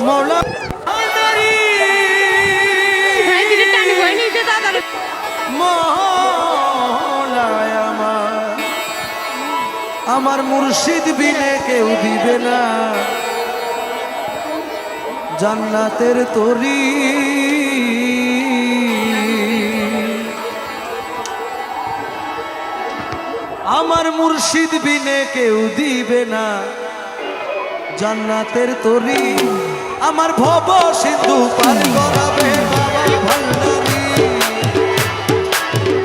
মৌলা মৌলায় আমার মুর্শিদ বিনে কেউ দিবে না জান্নাতের তরি। আমার মুর্শিদ বিনে কেউ দিবে না জান্নাতের তরি। আমার ভব সিন্ধু পার করাবে বাবা ভান্ডারি,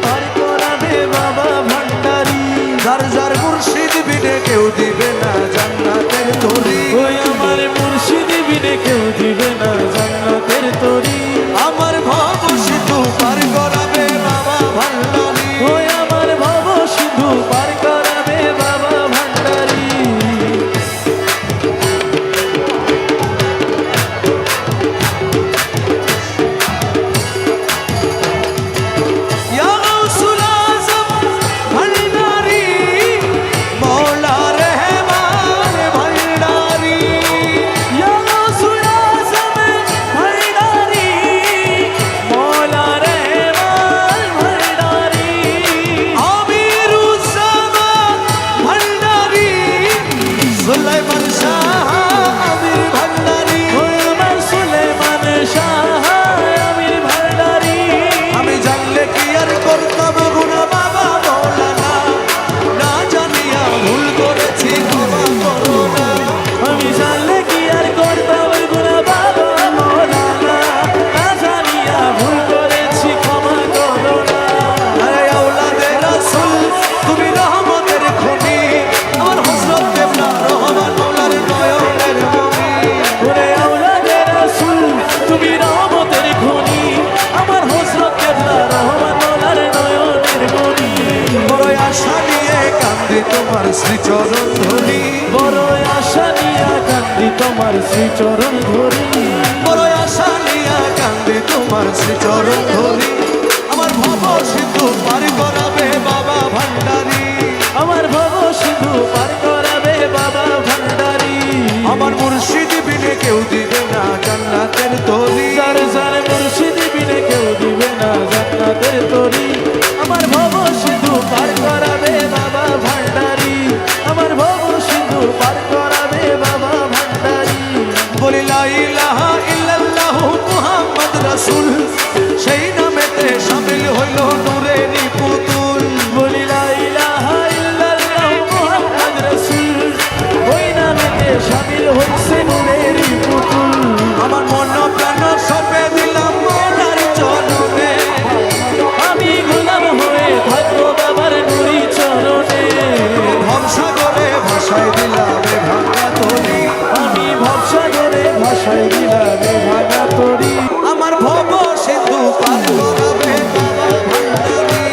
পার করাবে বাবা ভান্ডারি। যার যার মুর্শিদ বিনে কেউ দিবে না জান্নাতের তরি। ওই আমার মুর্শিদ বিনে কেউ দিবে না জান্নাতের তরি। আমার ভব সিন্ধু পার করাবে বাবা ভান্ডারি, ওই আমার ভব সিন্ধু পার করাবে বাবা ভান্ডারি। তোমার শ্রীচরণ ধরি, বড় আশা নিয়া কান্দি তোমার শ্রীচরণ ধরি। বড় আশা নিয়া কান্দি তোমার শ্রীচরণ ধরি। আমার ভব সিন্ধু পার করাবে বাবা ভান্ডারি, আমার ভব সিন্ধু পার করাবে বাবা ভান্ডারি। আমার মুর্শিদ বিনে কেউ দিবে না জান্নাতের তরি। যার যার মুর্শিদ বিনে কেউ দিবে না জান্নাতের তরি। আমার ভব সিন্ধু পার করাবে বাবা ভান্ডারি, আমার ভব সিন্ধু পার করাবে বাবা ভান্ডারি। বলি লা ইলাহা ইল্লাল্লাহু মুহাম্মদ রাসূল, সেই নামেতে শামিল হইল নূরের পুতুল। বলি লা ইলাহা ইল্লাল্লাহু মুহাম্মদ রাসূল, ওই নামেতে শামিল হইছে নূরের পুতুল। আমার মন প্রাণ সবে দিলাম মৌলার চরণে, আমি গোলাম হয়ে থাকবো বাবার নুরি চরণে। ভবসাগরে ভাসায় দিলাম এ ভাঙা তরি, আমি ভবসাগরে ভাসায় দিলাম এ ভাঙা তরি। আমার ভব সিন্ধু পার করাবে বাবা ভান্ডারি,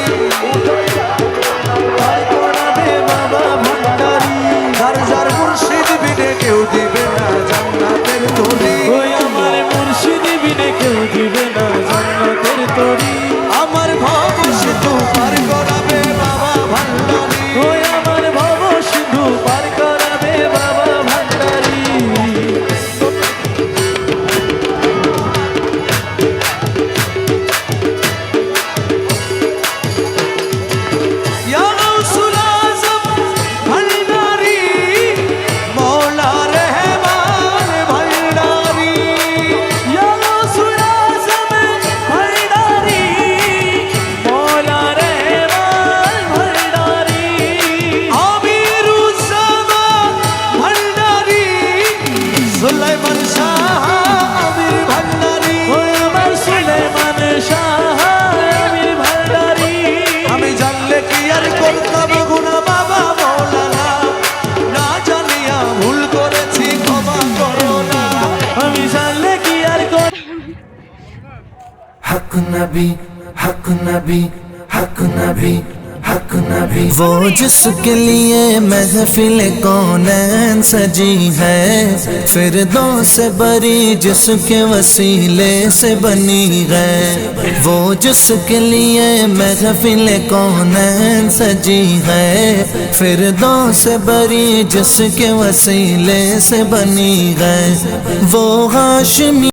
পার করাবে বাবা ভান্ডারি। যার যার মুর্শিদ বিনে কেউ দিবে না জান্নাতের তরি। ওই আমার মুর্শিদ বিনে কেউ দিবে না জান্নাতের তরি। আমার ভব সিন্ধু পার করাবে বাবা ভান্ডারি, ওই আমার ভব সিন্ধু পার করাবে বাবা ভান্ডারি। ইয়া গাউসুল আযম ভান্ডারি, মৌলা রহমান ভান্ডারি। ইয়া গাউসুল আযম ভান্ডারি, মওলা রহমান ভান্ডারি। আমিরুজ্জামান ভান্ডারি, সুলাইমান শাহ আমির ভান্ডারি। ওই আমার সুলাইমান শাহ আমির ভান্ডারি। আমি জানলে কি আর করতাম গুনাহ বাবা মৌলানা, না জানিয়া ভুল করেছি ক্ষমা করো না। আমি জানলে কি আর हक नबी हक नबी हक नबी वो जिसके लिए महफिल कौनैन सजी है, फिरदौस बरी जिसके वसीले से बनी है। वो जिसके लिए महफिल कौनैन सजी है, फिरदौस बरी जिसके वसीले से बनी है। वो हाशमी